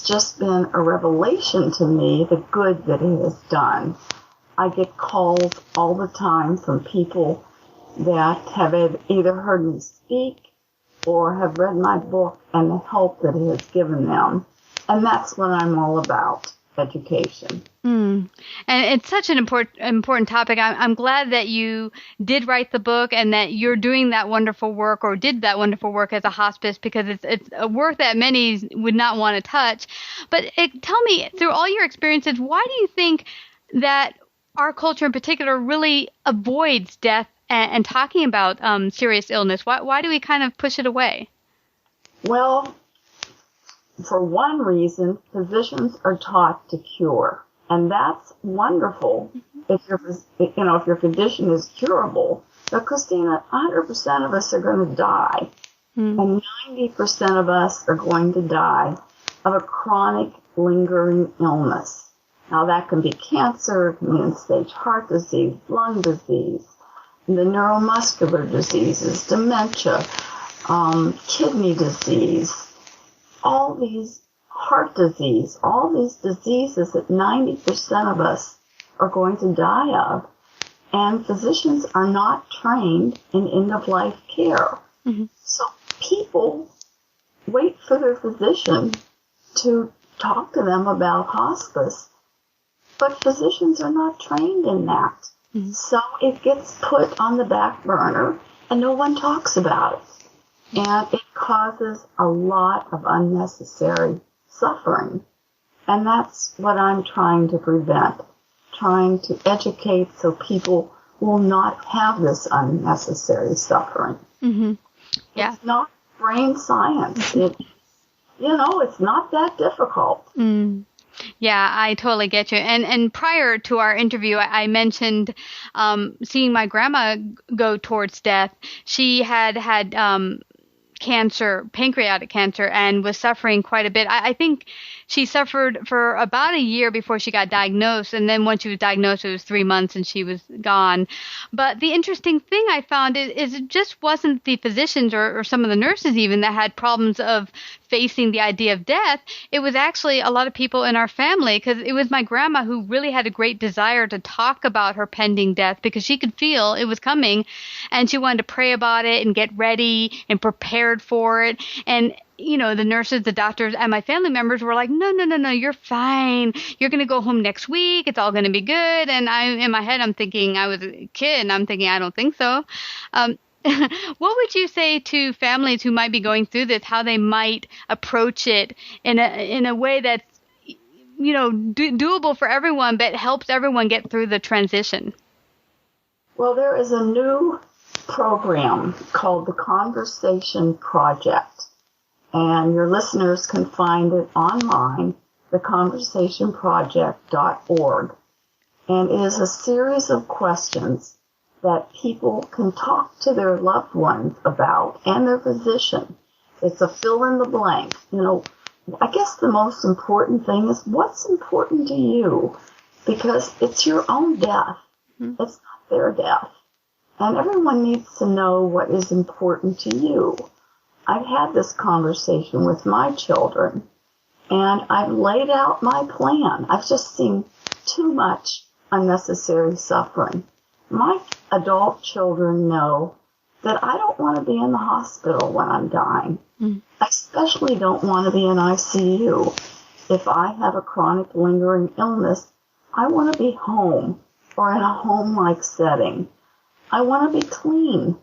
just been a revelation to me, the good that it has done. I get calls all the time from people that have either heard me speak or have read my book and the help that it has given them. And that's what I'm all about. education.
And it's such an important topic. I'm glad that you did write the book and that you're doing that wonderful work, or did that wonderful work as a hospice, because it's a work that many would not want to touch. But tell me, through all your experiences, why do you think that our culture in particular really avoids death and talking about serious illness? Why do we kind of push it away?
Well, for one reason, physicians are taught to cure, and that's wonderful if your condition is curable. But Christina, 100% of us are going to die, and 90% of us are going to die of a chronic, lingering illness. Now, that can be cancer, it can be end-stage heart disease, lung disease, the neuromuscular diseases, dementia, kidney disease, all these heart disease, all these diseases that 90% of us are going to die of. And physicians are not trained in end-of-life care. So people wait for their physician to talk to them about hospice, but physicians are not trained in that. So it gets put on the back burner and no one talks about it. And it causes a lot of unnecessary suffering. And that's what I'm trying to prevent, trying to educate so people will not have this unnecessary suffering.
Yeah.
It's not brain science. It's not that difficult.
Yeah, I totally get you. And prior to our interview, I mentioned seeing my grandma go towards death. She had cancer, pancreatic cancer, and was suffering quite a bit. I think she suffered for about a year before she got diagnosed, and then once she was diagnosed, it was 3 months and she was gone. But the interesting thing I found is it just wasn't the physicians or some of the nurses even that had problems of facing the idea of death. It was actually a lot of people in our family, because it was my grandma who really had a great desire to talk about her pending death, because she could feel it was coming and she wanted to pray about it and get ready and prepared for it. And the nurses, the doctors, and my family members were like, no, you're fine. You're going to go home next week. It's all going to be good. And in my head, I'm thinking, I was a kid, and I'm thinking, I don't think so. What would you say to families who might be going through this, how they might approach it in a way that's, doable for everyone, but helps everyone get through the transition?
Well, there is a new program called the Conversation Project, and your listeners can find it online, theconversationproject.org. And it is a series of questions that people can talk to their loved ones about and their physician. It's a fill in the blank. I guess the most important thing is what's important to you, because it's your own death. It's not their death. And everyone needs to know what is important to you. I've had this conversation with my children, and I've laid out my plan. I've just seen too much unnecessary suffering. My adult children know that I don't want to be in the hospital when I'm dying. I especially don't want to be in ICU. If I have a chronic lingering illness, I want to be home or in a home-like setting. I want to be clean.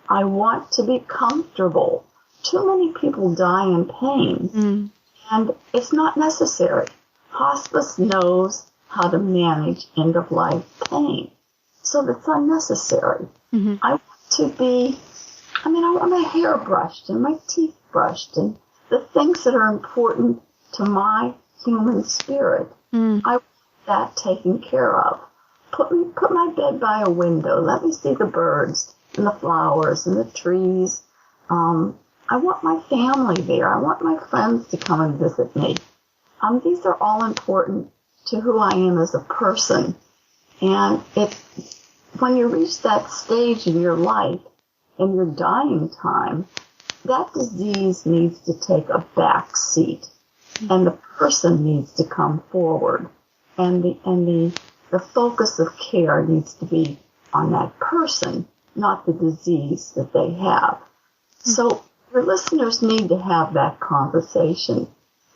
I want to be comfortable. Too many people die in pain, and it's not necessary. Hospice knows how to manage end-of-life pain, so that's unnecessary. I want to be, I want my hair brushed and my teeth brushed and the things that are important to my human spirit. I want that taken care of. Put my bed by a window. Let me see the birds and the flowers and the trees. I want my family there. I want my friends to come and visit me. These are all important to who I am as a person. And when you reach that stage in your life, in your dying time, that disease needs to take a back seat, and the person needs to come forward, and the focus of care needs to be on that person, not the disease that they have. So your listeners need to have that conversation,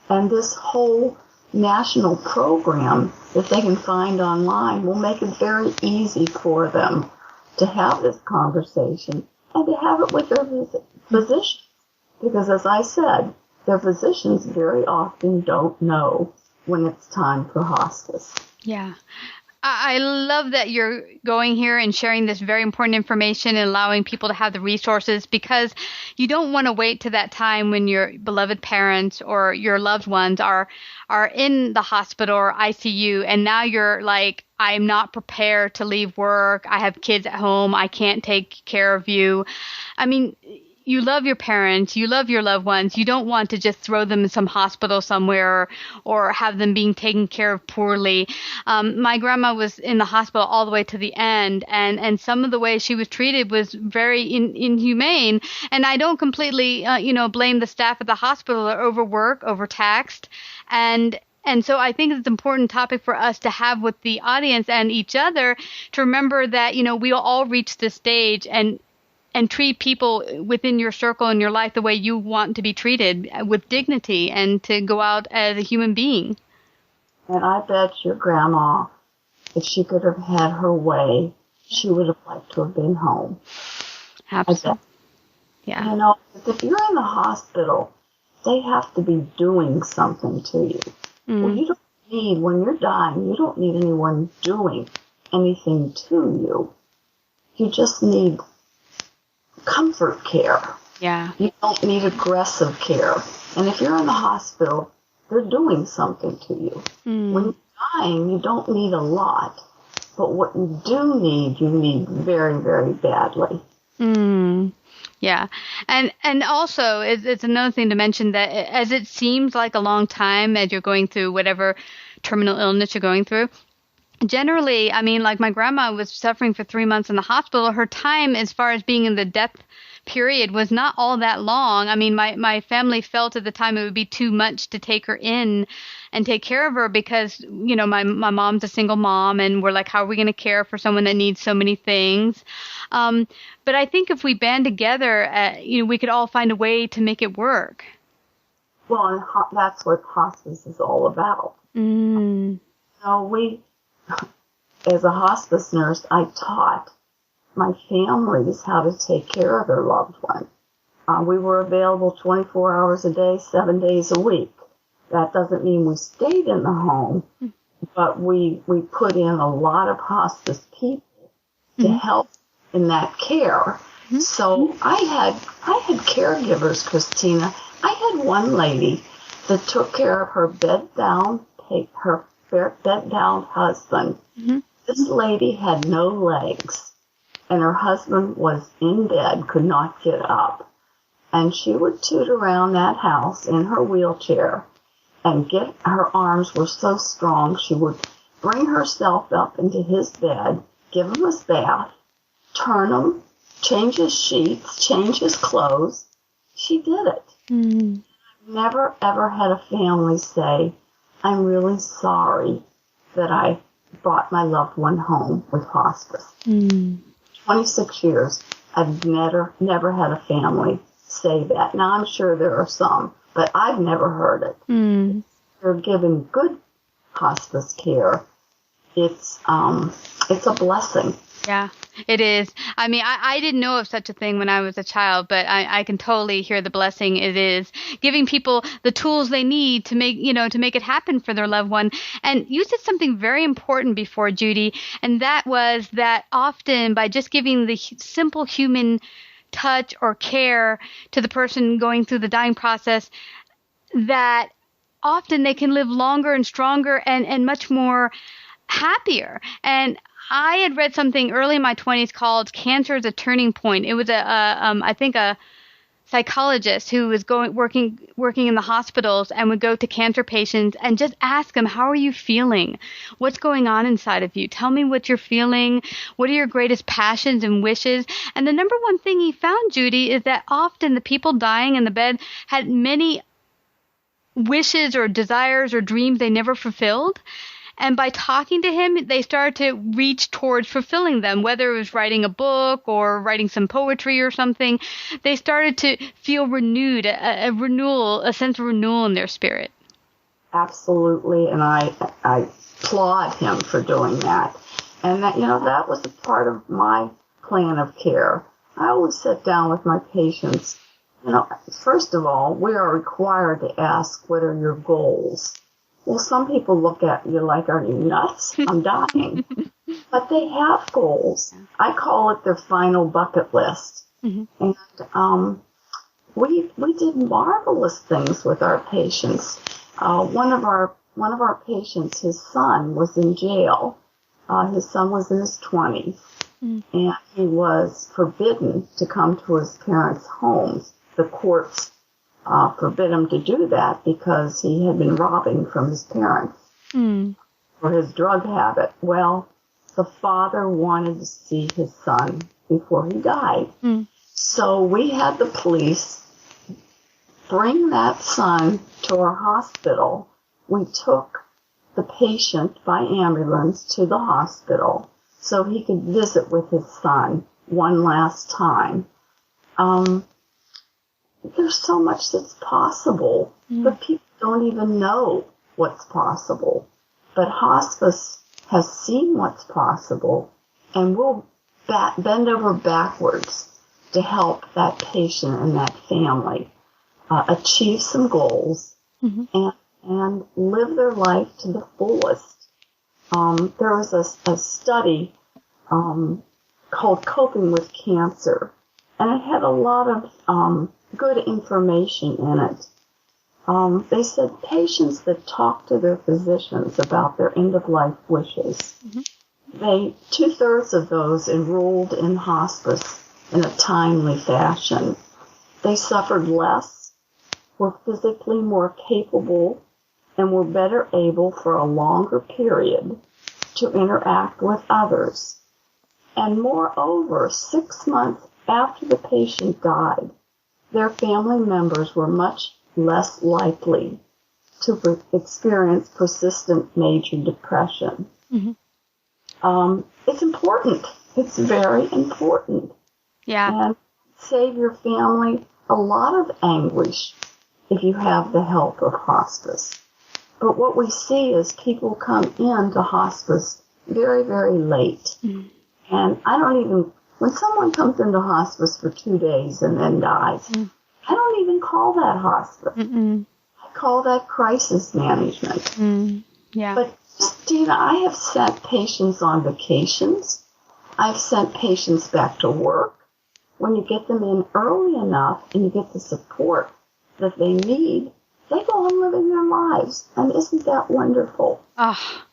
and this whole national program that they can find online will make it very easy for them to have this conversation and to have it with their physician. Because as I said, their physicians very often don't know when it's time for hospice.
Yeah. I love that you're going here and sharing this very important information and allowing people to have the resources, because you don't want to wait to that time when your beloved parents or your loved ones are in the hospital or ICU, and now you're like, I'm not prepared to leave work. I have kids at home. I can't take care of you. I mean, you love your parents, you love your loved ones. You don't want to just throw them in some hospital somewhere or have them being taken care of poorly. My grandma was in the hospital all the way to the end, and some of the way she was treated was very inhumane. And I don't completely, blame the staff at the hospital. They're overworked, overtaxed, and so I think it's an important topic for us to have with the audience and each other to remember that, we all reach this stage and treat people within your circle in your life the way you want to be treated, with dignity, and to go out as a human being.
And I bet your grandma, if she could have had her way, she would have liked to have been home.
Absolutely. Yeah.
If you're in the hospital, they have to be doing something to you. Mm. Well, you don't need, when you're dying, you don't need anyone doing anything to you. You just need comfort care.
Yeah.
You don't need aggressive care. And if you're in the hospital, they're doing something to you. Mm. When you're dying, you don't need a lot. But what you do need, you need very, very badly.
Mm. Yeah. And also, it's another thing to mention that as it seems like a long time as you're going through whatever terminal illness you're going through, generally, I mean, like my grandma was suffering for 3 months in the hospital. Her time as far as being in the death period was not all that long. I mean, my family felt at the time it would be too much to take her in and take care of her because, my mom's a single mom, and we're like, how are we going to care for someone that needs so many things? But I think if we band together, we could all find a way to make it work.
Well, and that's what hospice is all about.
Mm.
As a hospice nurse, I taught my families how to take care of their loved one. We were available 24 hours a day, 7 days a week. That doesn't mean we stayed in the home, but we put in a lot of hospice people to help in that care. Mm-hmm. So I had caregivers, Christina. I had one lady that took care of her bed-bound husband. Mm-hmm. This lady had no legs, and her husband was in bed, could not get up. And she would toot around that house in her wheelchair, and her arms were so strong, she would bring herself up into his bed, give him a bath, turn him, change his sheets, change his clothes. She did it. Mm-hmm. I've never, ever had a family say, I'm really sorry that I brought my loved one home with hospice. Mm. 26 years, I've never had a family say that. Now, I'm sure there are some, but I've never heard it. Mm. They're given good hospice care. It's a blessing.
Yeah, it is. I mean, I didn't know of such a thing when I was a child, but I can totally hear the blessing it is, giving people the tools they need to make it happen for their loved one. And you said something very important before, Judy, and that was that often by just giving the simple human touch or care to the person going through the dying process, that often they can live longer and stronger and much more happier. And I had read something early in my 20s called Cancer is a Turning Point. It was I think a psychologist who was working in the hospitals and would go to cancer patients and just ask them, how are you feeling? What's going on inside of you? Tell me what you're feeling. What are your greatest passions and wishes? And the number one thing he found, Judy, is that often the people dying in the bed had many wishes or desires or dreams they never fulfilled. And by talking to him, they started to reach towards fulfilling them, whether it was writing a book or writing some poetry or something. They started to feel renewed, a sense of renewal in their spirit.
absolutely, and I applaud him for doing that. And that, that was a part of my plan of care. I always sit down with my patients. First of all, we are required to ask, what are your goals? Well, some people look at you like, are you nuts? I'm dying. But they have goals. I call it their final bucket list. Mm-hmm. And we did marvelous things with our patients. One of our patients, his son was in jail. His son was in his 20s, and he was forbidden to come to his parents' homes. The courts forbid him to do that because he had been robbing from his parents for his drug habit. Well, the father wanted to see his son before he died. So we had the police bring that son to our hospital. We took the patient by ambulance to the hospital so he could visit with his son one last time. There's so much that's possible, but people don't even know what's possible. But hospice has seen what's possible and will bend over backwards to help that patient and that family achieve some goals and live their life to the fullest. There was a study called Coping with Cancer, and it had a lot of good information in it. They said patients that talk to their physicians about their end-of-life wishes, 2/3 of those enrolled in hospice in a timely fashion. They suffered less, were physically more capable, and were better able for a longer period to interact with others. And moreover, 6 months after the patient died, their family members were much less likely to experience persistent major depression. It's important. It's very important.
Yeah.
And save your family a lot of anguish if you have the help of hospice. But what we see is people come into hospice very, very late. And when someone comes into hospice for 2 days and then dies, I don't even call that hospice. I call that crisis management.
Yeah.
But, Christina, I have sent patients on vacations. I've sent patients back to work. When you get them in early enough and you get the support that they need, they go on living their lives. And isn't that wonderful?
Oh,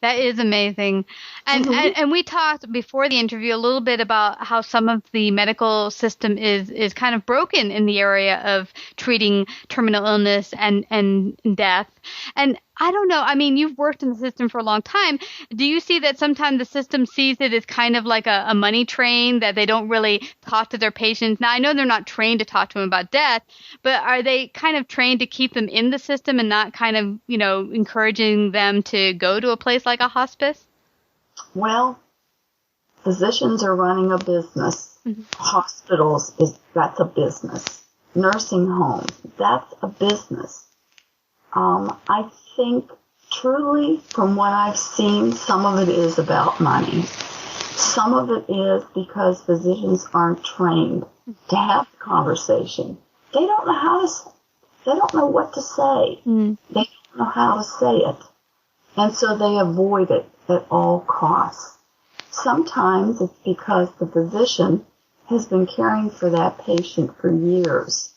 that is amazing. And we talked before the interview a little bit about how some of the medical system is kind of broken in the area of treating terminal illness and death. And I don't know. I mean, you've worked in the system for a long time. Do you see that sometimes the system sees it as kind of like a money train, that they don't really talk to their patients? Now, I know they're not trained to talk to them about death, but are they kind of trained to keep them in the system and not kind of, encouraging them to go to a place like a hospice?
Well, physicians are running a business. Hospitals, that's a business. Nursing homes, that's a business. I think truly from what I've seen, some of it is about money. Some of it is because physicians aren't trained to have the conversation. They don't know they don't know what to say. They don't know how to say it. And so they avoid it at all costs. Sometimes it's because the physician has been caring for that patient for years.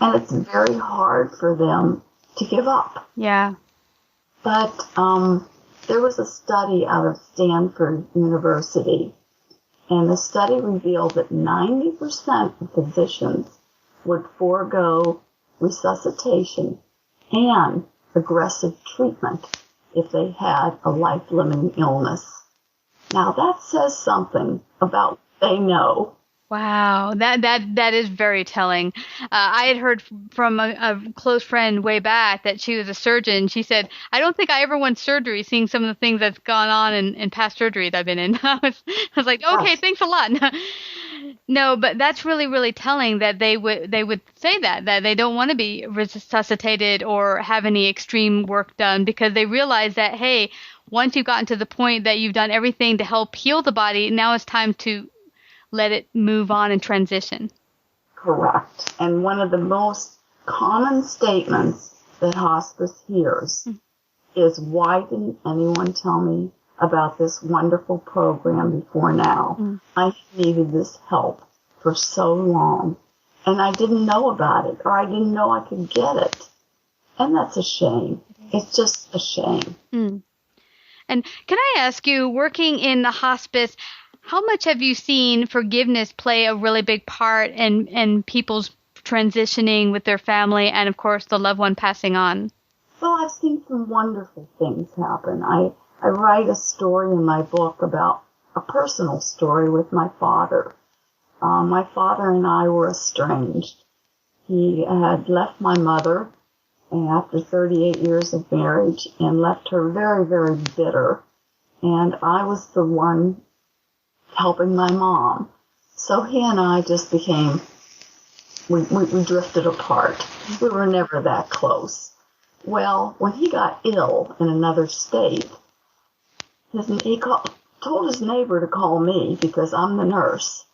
And it's very hard for them to give up.
Yeah.
But there was a study out of Stanford University, and the study revealed that 90% of physicians would forego resuscitation and aggressive treatment if they had a life-limiting illness. Now that says something about what they know.
Wow, that is very telling. I had heard from a close friend way back that she was a surgeon. She said, "I don't think I ever want surgery, seeing some of the things that's gone on in past surgeries I've been in." I was like, okay, thanks a lot. No, but that's really, really telling that they would say that they don't want to be resuscitated or have any extreme work done, because they realize that, hey, once you've gotten to the point that you've done everything to help heal the body, now it's time to let it move on and transition.
Correct. And one of the most common statements that hospice hears is, why didn't anyone tell me about this wonderful program before now? I needed this help for so long, and I didn't know about it, or I didn't know I could get it. And that's a shame. It's just a shame.
And can I ask you, working in the hospice, how much have you seen forgiveness play a really big part in people's transitioning with their family and, of course, the loved one passing on?
Well, I've seen some wonderful things happen. I write a story in my book about a personal story with my father. My father and I were estranged. He had left my mother after 38 years of marriage and left her very, very bitter. And I was the one helping my mom. So he and I just became, we drifted apart. We were never that close. Well, when he got ill in another state, he told his neighbor to call me because I'm the nurse.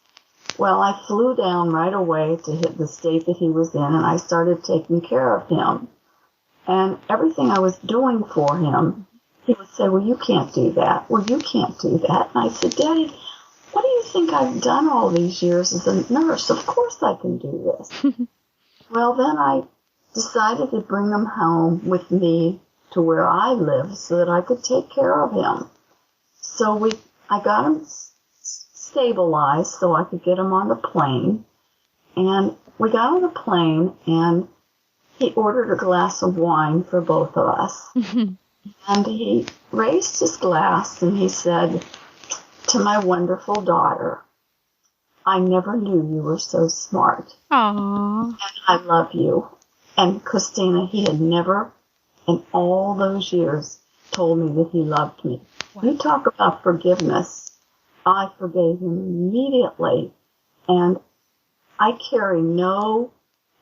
Well, I flew down right away to hit the state that he was in, and I started taking care of him. And everything I was doing for him, he would say, well, you can't do that. Well, you can't do that. And I said, Daddy, what do you think I've done all these years as a nurse? Of course I can do this. Well, then I decided to bring him home with me to where I live so that I could take care of him. So I got him stabilized so I could get him on the plane. And we got on the plane, and he ordered a glass of wine for both of us. And he raised his glass and he said, to my wonderful daughter, I never knew you were so smart.
Aww.
And I love you. And Christina, he had never in all those years told me that he loved me. Wow. You talk about forgiveness. I forgave him immediately. And I carry no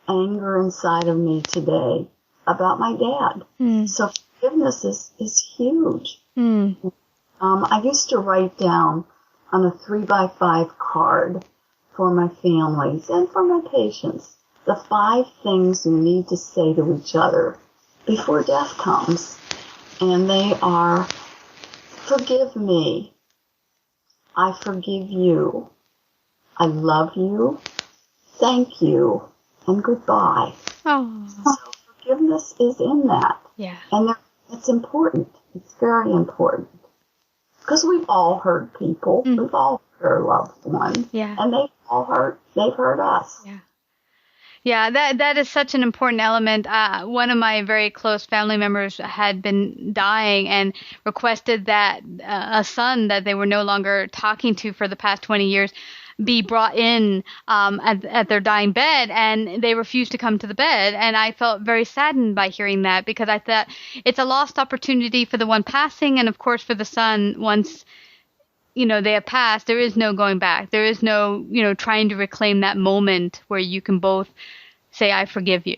anger inside of me today about my dad. So forgiveness is huge. I used to write down on a 3x5 card for my families and for my patients the 5 things you need to say to each other before death comes. And they are, forgive me. I forgive you. I love you. Thank you. And goodbye.
Oh.
So forgiveness is in that.
Yeah.
And it's important. It's very important. Because we've all hurt people. We've all hurt our loved one.
Yeah.
And they've hurt us.
Yeah. Yeah, that is such an important element. One of my very close family members had been dying and requested that a son that they were no longer talking to for the past 20 years be brought in at their dying bed, and they refused to come to the bed. And I felt very saddened by hearing that, because I thought it's a lost opportunity for the one passing, and of course for the son. Once they have passed, there is no going back. There is no trying to reclaim that moment where you can both say, I forgive you.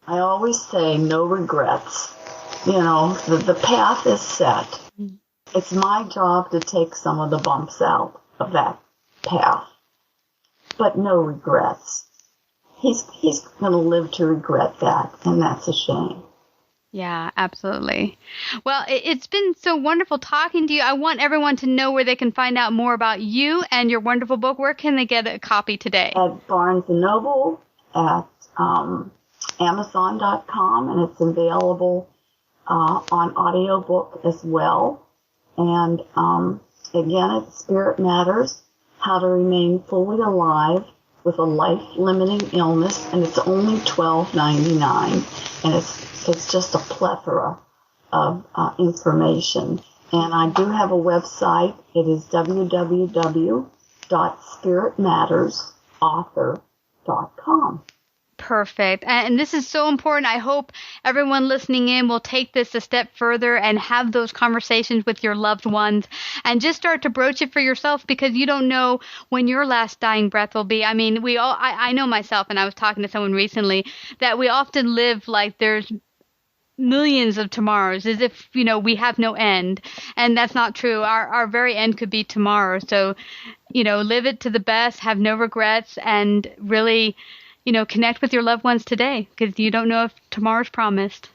I always say no regrets. The path is set. It's my job to take some of the bumps out of that path, but no regrets. He's going to live to regret that, and that's a shame.
Yeah, absolutely. Well, it's been so wonderful talking to you. I want everyone to know where they can find out more about you and your wonderful book. Where can they get a copy today? At
Barnes & Noble, at Amazon.com, and it's available on audiobook as well. And again, it's Spirit Matters, How to Remain Fully Alive with a Life-Limiting Illness, and it's only $12.99, and it's just a plethora of information. And I do have a website. It is www.spiritmattersauthor.com.
Perfect. And this is so important. I hope everyone listening in will take this a step further and have those conversations with your loved ones and just start to broach it for yourself, because you don't know when your last dying breath will be. I mean, I know myself, and I was talking to someone recently, that we often live like there's millions of tomorrows, as if, we have no end. And that's not true. Our very end could be tomorrow. So, live it to the best, have no regrets, and really, connect with your loved ones today, because you don't know if tomorrow's promised.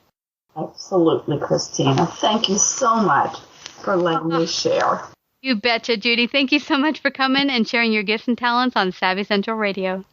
Absolutely, Christina. Thank you so much for letting me share.
You betcha, Judy. Thank you so much for coming and sharing your gifts and talents on Savvy Central Radio.